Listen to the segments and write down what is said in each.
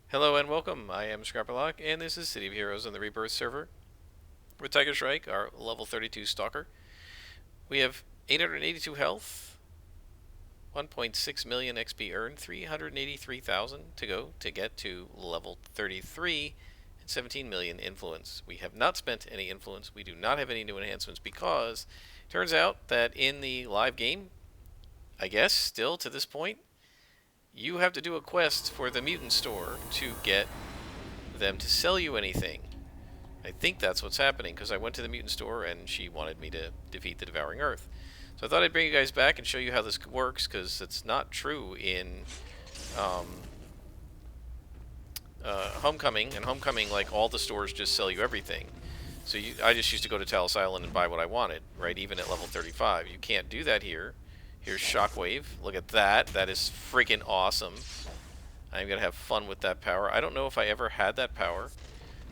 Hello and welcome. I am Scrapperlock, and this is City of Heroes on the Rebirth server with Tiger Shrike, our level 32 Stalker. We have 882 health, 1.6 million XP earned, 383,000 to go to get to level 33, and 17 million influence. We have not spent any influence. We do not have any new enhancements because it turns out that in the live game, I guess, still to this point, you have to do a quest for the mutant store to get them to sell you anything. I think that's what's happening because I went to the mutant store and she wanted me to defeat the Devouring Earth. So I thought I'd bring you guys back and show you how this works because it's not true in um, Homecoming. In Homecoming, like all the stores just sell you everything. So I just used to go to Talos Island and buy what I wanted, right? Even at level 35. You can't do that here. Here's Shockwave. Look at that. That is freaking awesome. I'm going to have fun with that power. I don't know if I ever had that power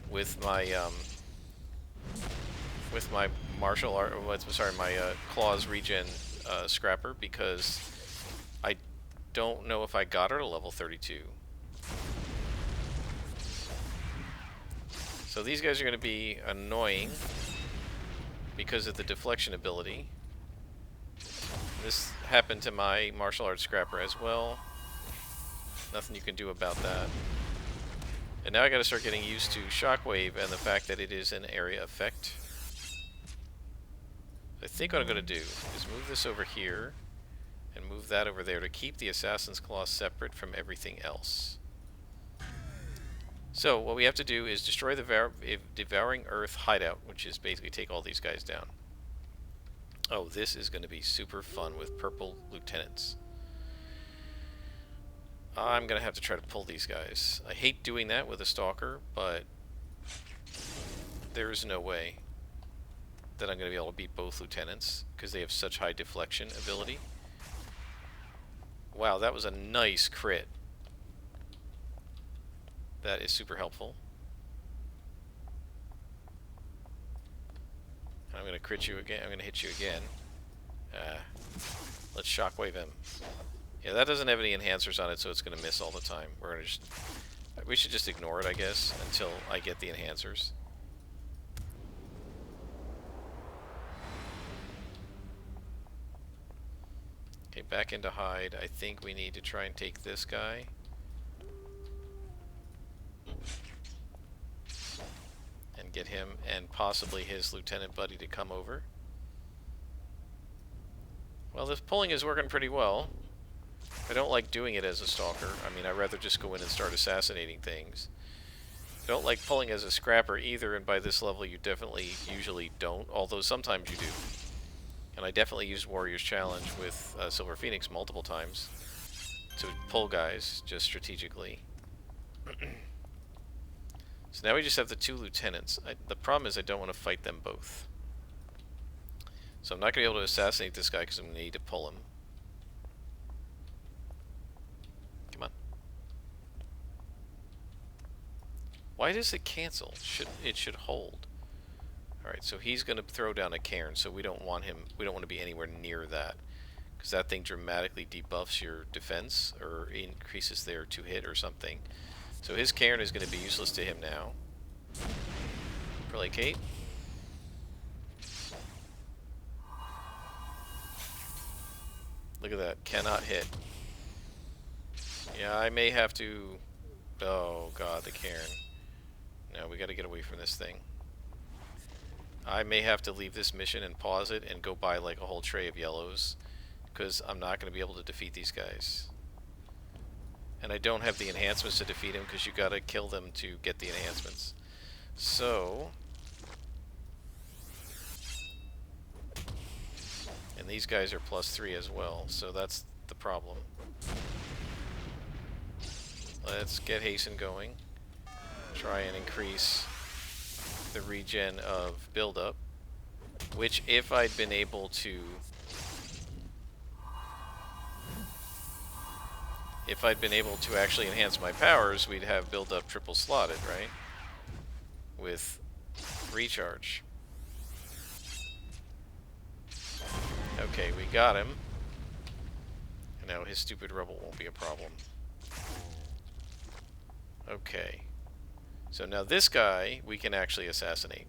with my martial art, sorry, my claws regen scrapper because I don't know if I got her to level 32. So these guys are going to be annoying because of the deflection ability. This happened to my martial arts scrapper as well. Nothing you can do about that. And now I gotta start getting used to Shockwave and the fact that it is an area effect. I think what I'm gonna do is move this over here and move that over there to keep the Assassin's Claw separate from everything else. So what we have to do is destroy the Devouring Earth hideout, which is basically take all these guys down. Oh, this is going to be super fun with purple lieutenants. I'm going to have to try to pull these guys. I hate doing that with a Stalker, but there is no way that I'm going to be able to beat both lieutenants because they have such high deflection ability. Wow, that was a nice crit. That is super helpful. I'm going to crit you again. I'm going to hit you again. Let's shockwave him. Yeah, that doesn't have any enhancers on it, so it's going to miss all the time. We should just ignore it, I guess, until I get the enhancers. Okay, back into hide. I think we need to try and take this guy. And get him and possibly his lieutenant buddy to come over. Well, this pulling is working pretty well. I don't like doing it as a Stalker. I mean, I'd rather just go in and start assassinating things. I don't like pulling as a Scrapper either, and by this level you definitely usually don't, although sometimes you do. And I definitely used Warrior's Challenge with Silver Phoenix multiple times to pull guys, just strategically. So now we just have the two lieutenants. The problem is I don't want to fight them both. So I'm not going to be able to assassinate this guy because I'm going to need to pull him. Come on. Why does it cancel? It should hold. Alright, so he's going to throw down a cairn, so we don't want to be anywhere near that. Because that thing dramatically debuffs your defense, or increases their 2-hit or something. So his cairn is going to be useless to him now. Placate. Look at that. Cannot hit. Yeah, I may have to... Oh god, the cairn. No, we gotta get away from this thing. I may have to leave this mission and pause it and go buy like a whole tray of yellows. Because I'm not going to be able to defeat these guys. And I don't have the enhancements to defeat him because you gotta kill them to get the enhancements. So... And these guys are +3 as well, so that's the problem. Let's get hasten going. Try and increase the regen of build-up. Which, if I'd been able to... If I'd been able to actually enhance my powers, we'd have build-up triple slotted, right? With recharge. Okay, we got him. And now his stupid rebel won't be a problem. Okay. So now this guy we can actually assassinate.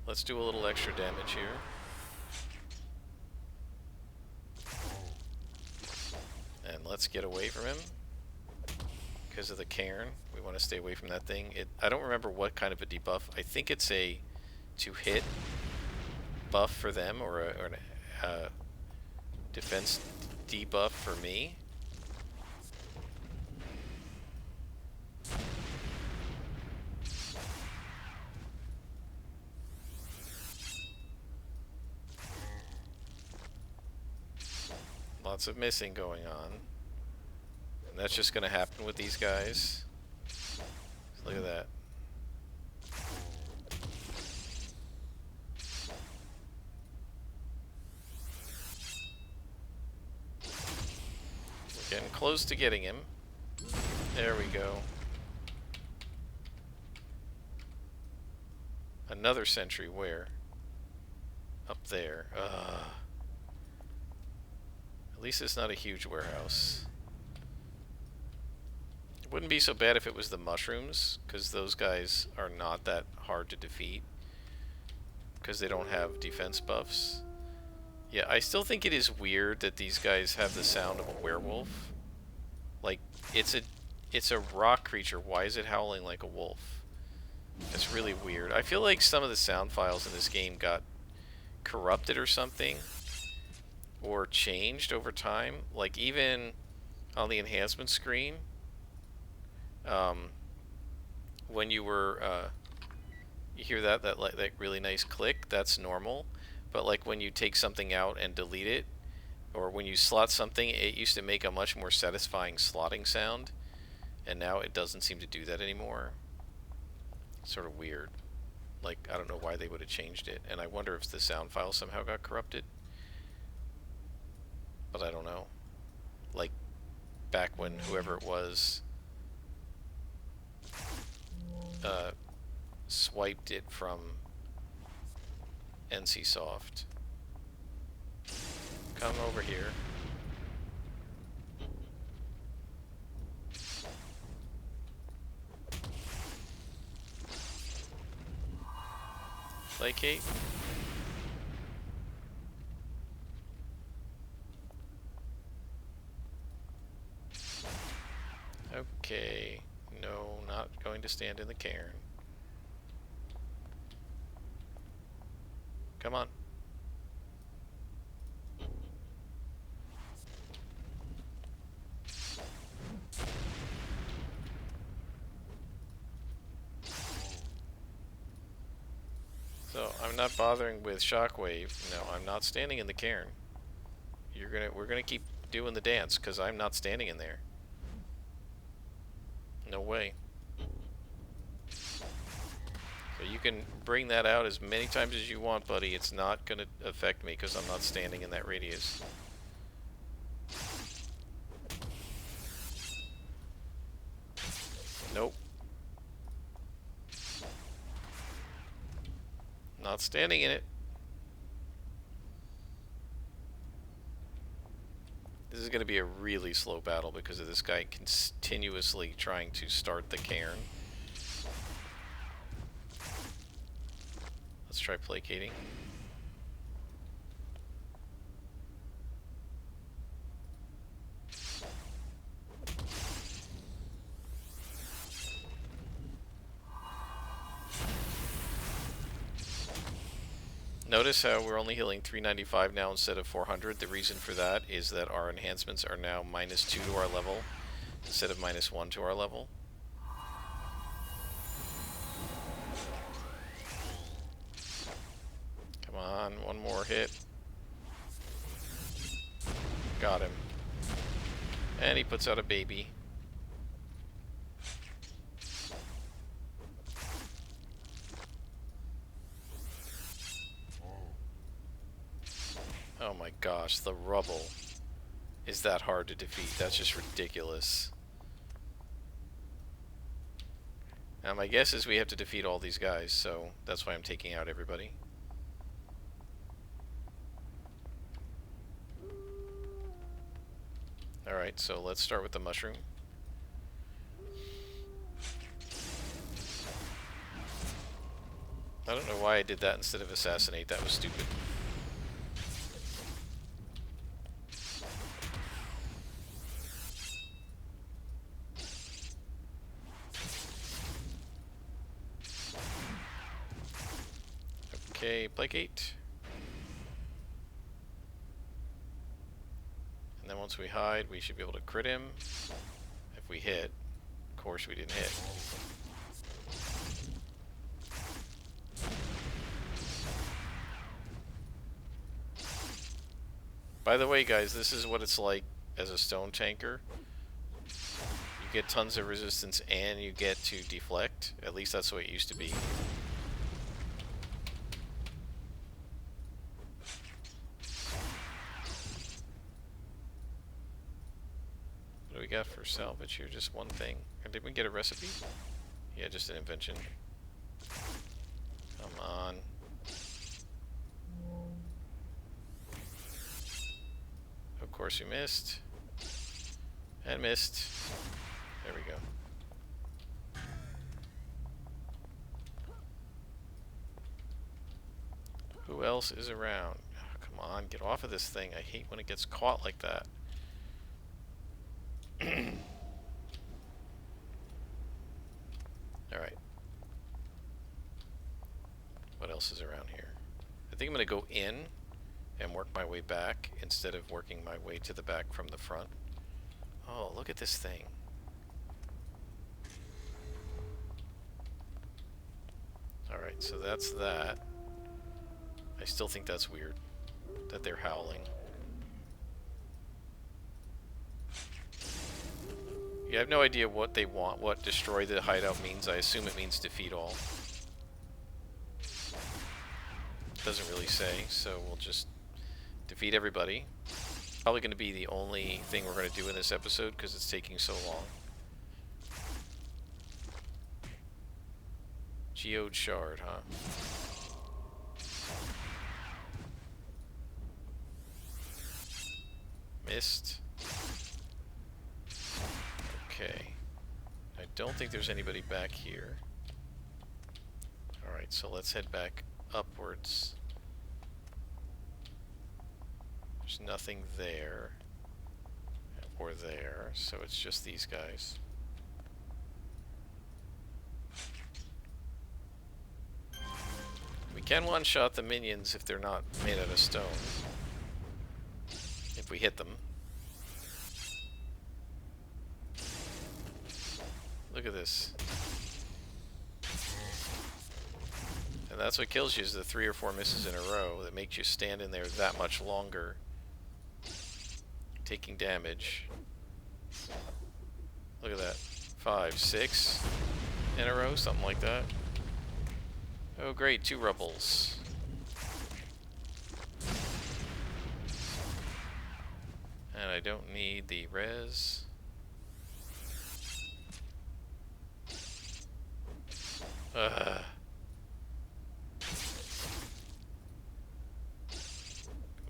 Let's do a little extra damage here. And let's get away from him. Because of the cairn. We want to stay away from that thing. I don't remember what kind of a debuff. I think it's a to-hit buff for them, or a defense debuff for me. Lots of missing going on. And that's just going to happen with these guys. Look at that. We're getting close to getting him. There we go. Another sentry, where? Up there. At least it's not a huge warehouse. It wouldn't be so bad if it was the mushrooms, because those guys are not that hard to defeat. Because they don't have defense buffs. Yeah, I still think it is weird that these guys have the sound of a werewolf. Like, it's a rock creature. Why is it howling like a wolf? That's really weird. I feel like some of the sound files in this game got corrupted or something. Or changed over time. Like, even on the enhancement screen, when you were, you hear that really nice click, that's normal. But like when you take something out and delete it, or when you slot something, it used to make a much more satisfying slotting sound, and now it doesn't seem to do that anymore. It's sort of weird. Like, I don't know why they would have changed it, and I wonder if the sound file somehow got corrupted. But I don't know. Like, back when whoever it was swiped it from NCSoft. Come over here. Placate. Okay. No, not going to stand in the cairn. Come on. So, I'm not bothering with Shockwave. No, I'm not standing in the cairn. We're gonna keep doing the dance, because I'm not standing in there. No way. So you can bring that out as many times as you want, buddy. It's not going to affect me because I'm not standing in that radius. Nope. Not standing in it. This is going to be a really slow battle because of this guy continuously trying to start the cairn. Let's try placating. Notice how we're only healing 395 now instead of 400. The reason for that is that our enhancements are now -2 to our level instead of -1 to our level. Come on, one more hit. Got him. And he puts out a baby. Oh my gosh, the rubble is that hard to defeat. That's just ridiculous. Now my guess is we have to defeat all these guys, so that's why I'm taking out everybody. Alright, so let's start with the mushroom. I don't know why I did that instead of assassinate. That was stupid. Okay, placate. And then once we hide, we should be able to crit him. If we hit. Of course we didn't hit. By the way, guys, this is what it's like as a stone tanker. You get tons of resistance and you get to deflect. At least that's the way it used to be. What do we got for salvage here? Just one thing. Or did we get a recipe? Yeah, just an invention. Come on. Of course you missed. And missed. There we go. Who else is around? Oh, come on, get off of this thing. I hate when it gets caught like that. Alright. What else is around here? I think I'm going to go in and work my way back instead of working my way to the back from the front. Oh, look at this thing. Alright, so that's that. I still think that's weird that they're howling. Yeah, I have no idea what they want, what destroy the hideout means. I assume it means defeat all. Doesn't really say, so we'll just defeat everybody. Probably going to be the only thing we're going to do in this episode because it's taking so long. Geode shard, huh? Missed. Okay. I don't think there's anybody back here. Alright, so let's head back upwards. There's nothing there. Or there, so it's just these guys. We can one-shot the minions if they're not made out of stone. If we hit them. Look at this. And that's what kills you, is the 3 or 4 misses in a row that makes you stand in there that much longer, taking damage. Look at that. 5, 6 in a row, something like that. Oh great, 2 rebels. And I don't need the res. Come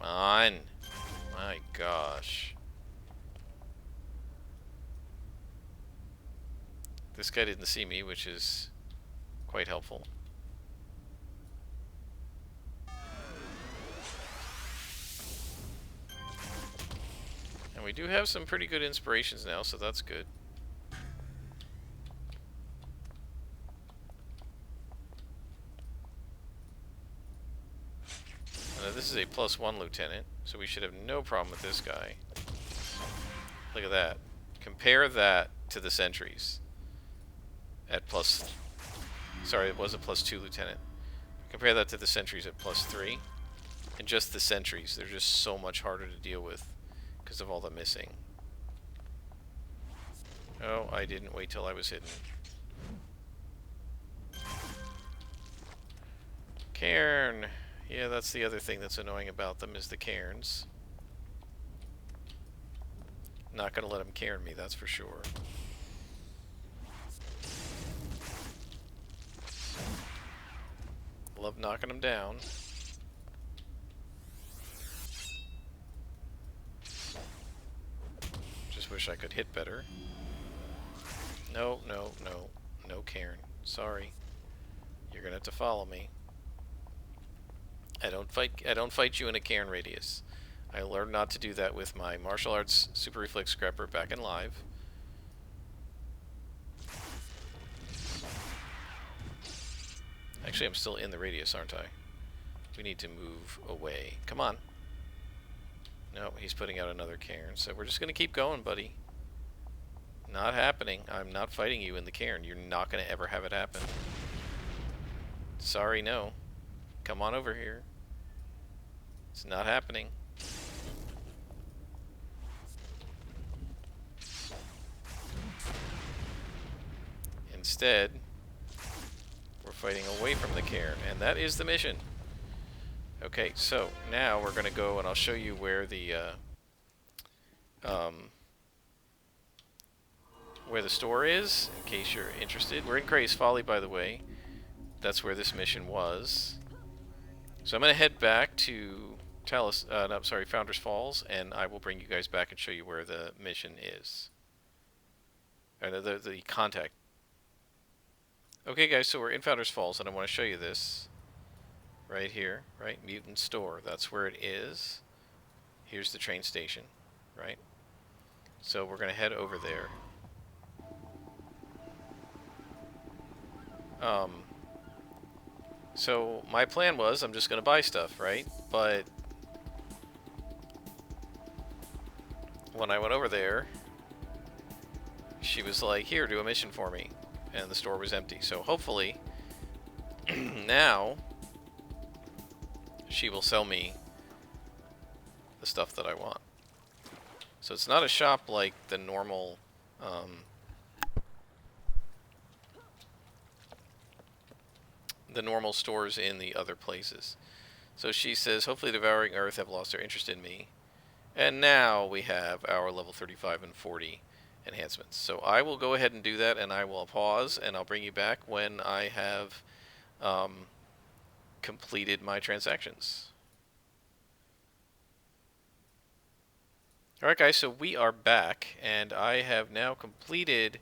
on. My gosh. This guy didn't see me, which is quite helpful. And we do have some pretty good inspirations now, so that's good. This is a +1 lieutenant, so we should have no problem with this guy. Look at that. Compare that to the sentries. At plus... Sorry, it was a +2 lieutenant. Compare that to the sentries at +3. And just the sentries, they're just so much harder to deal with because of all the missing. Oh, I didn't wait till I was hidden. Cairn. Yeah, that's the other thing that's annoying about them, is the cairns. Not gonna let them cairn me, that's for sure. Love knocking them down. wish I could hit better. No, no, no. No Cairn. Sorry. You're gonna have to follow me. I don't fight you in a Cairn radius. I learned not to do that with my martial arts super reflex scrapper back in live. Actually, I'm still in the radius, aren't I? We need to move away. Come on. No, he's putting out another Cairn, so we're just gonna keep going, buddy. Not happening. I'm not fighting you in the Cairn. You're not gonna ever have it happen. Sorry, no. Come on over here. It's not happening. Instead, we're fighting away from the Cairn, and that is the mission. Okay, so now we're going to go and I'll show you where the store is, in case you're interested. We're in Gray's Folly, by the way. That's where this mission was. So I'm going to head back to Founders Falls, and I will bring you guys back and show you where the mission is. Or the contact. Okay, guys, so we're in Founders Falls, and I want to show you this. Right here, right? Mutant Store. That's where it is. Here's the train station, right? So we're going to head over there. So my plan was I'm just going to buy stuff, right? But when I went over there, she was like, here, do a mission for me. And the store was empty. So hopefully, now, she will sell me the stuff that I want. So it's not a shop like the normal stores in the other places. So she says, hopefully Devouring Earth have lost their interest in me. And now we have our level 35 and 40 enhancements. So I will go ahead and do that, and I will pause, and I'll bring you back when I have completed my transactions. Alright guys, so we are back, and I have now completed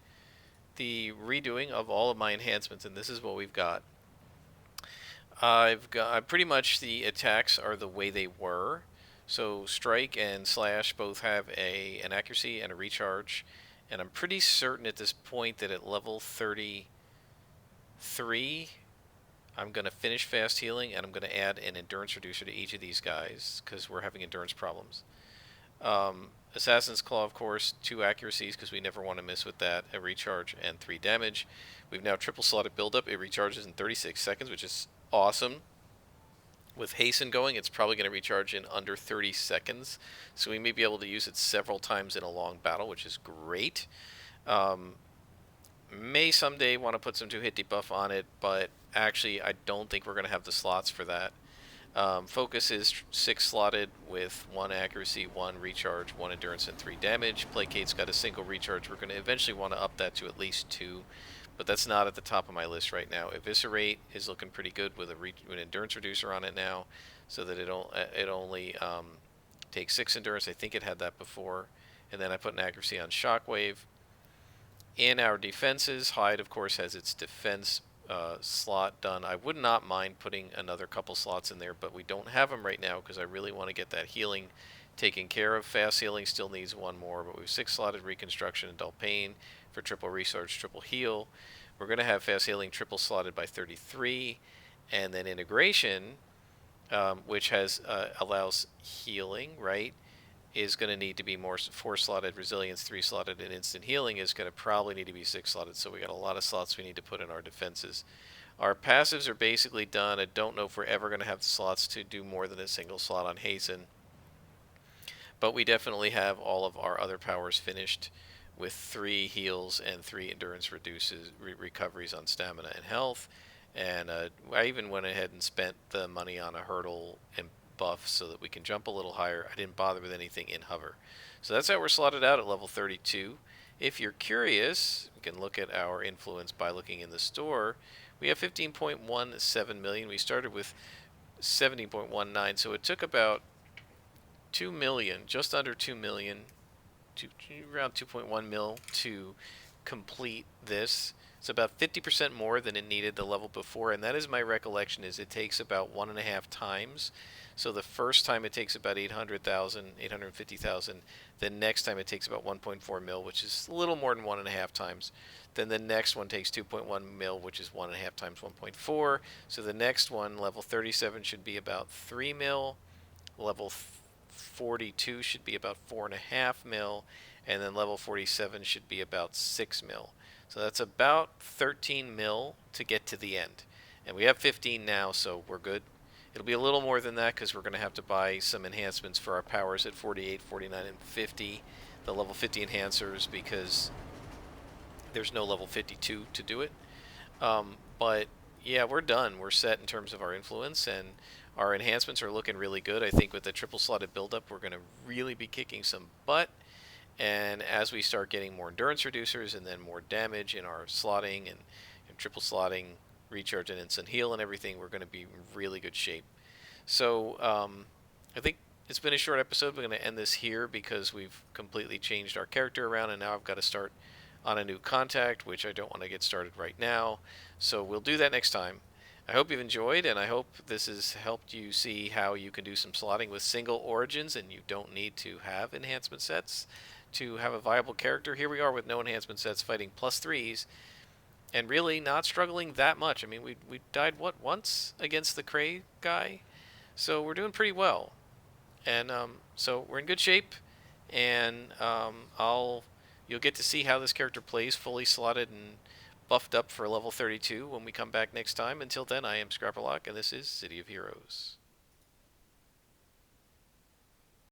the redoing of all of my enhancements, and this is what we've got. I've got pretty much the attacks are the way they were. So Strike and Slash both have an accuracy and a recharge, and I'm pretty certain at this point that at level 33 I'm going to finish fast healing, and I'm going to add an endurance reducer to each of these guys because we're having endurance problems. Assassin's Claw, of course, 2 accuracies because we never want to miss with that, a recharge, and 3 damage. We've now triple slotted buildup. It recharges in 36 seconds, which is awesome. With Hasten going, it's probably going to recharge in under 30 seconds, so we may be able to use it several times in a long battle, which is great. May someday want to put some 2-hit debuff on it, but actually I don't think we're going to have the slots for that. Focus is 6 slotted with 1 accuracy, 1 recharge, 1 endurance, and 3 damage. Placate's got a single recharge. We're going to eventually want to up that to at least 2, but that's not at the top of my list right now. Eviscerate is looking pretty good with an endurance reducer on it now, so that it only takes 6 endurance. I think it had that before. And then I put an accuracy on Shockwave. In our defenses, Hide, of course, has its defense slot done. I would not mind putting another couple slots in there, but we don't have them right now because I really want to get that healing taken care of. Fast healing still needs 1 more, but we have 6 slotted Reconstruction and Dull Pain for triple research, triple heal. We're going to have fast healing triple slotted by 33, and then integration, which has allows healing, right, is going to need to be more 4 slotted, resilience 3 slotted, and instant healing is going to probably need to be 6 slotted. So we got a lot of slots we need to put in our defenses. Our passives are basically done. I don't know if we're ever going to have the slots to do more than a single slot on Hasten, but we definitely have all of our other powers finished with 3 heals and 3 endurance recoveries on stamina and health. And I even went ahead and spent the money on a hurdle and buff so that we can jump a little higher. I didn't bother with anything in hover. So that's how we're slotted out at level 32. If you're curious, we can look at our influence by looking in the store. We have 15.17 million. We started with 70.19, so it took about 2 million, just under 2 million, around 2.1 mil to complete this. It's about 50% more than it needed the level before, and that is my recollection. Is it takes about 1.5 times. So the first time it takes about 800,000, 850,000. The next time it takes about 1.4 mil, which is a little more than 1.5 times. Then the next one takes 2.1 mil, which is 1.5 times 1.4. So the next one, level 37, should be about 3 mil. Level 42 should be about 4.5 mil, and then level 47 should be about 6 mil. So that's about 13 mil to get to the end. And we have 15 now, so we're good. It'll be a little more than that because we're going to have to buy some enhancements for our powers at 48, 49, and 50. The level 50 enhancers, because there's no level 52 to do it. But yeah, we're done. We're set in terms of our influence, and our enhancements are looking really good. I think with the triple slotted buildup, we're going to really be kicking some butt. And as we start getting more endurance reducers and then more damage in our slotting and triple slotting, recharge and instant heal and everything, we're going to be in really good shape. So I think it's been a short episode. We're going to end this here because we've completely changed our character around, and now I've got to start on a new contact, which I don't want to get started right now. So we'll do that next time. I hope you've enjoyed, and I hope this has helped you see how you can do some slotting with single origins, and you don't need to have enhancement sets to have a viable character. Here we are with no enhancement sets fighting +3s, and really not struggling that much. I mean, we died, what, once against the Cray guy? So we're doing pretty well. And so we're in good shape, and you'll get to see how this character plays fully slotted and buffed up for level 32 when we come back next time. Until then, I am Scrapperlock, and this is City of Heroes.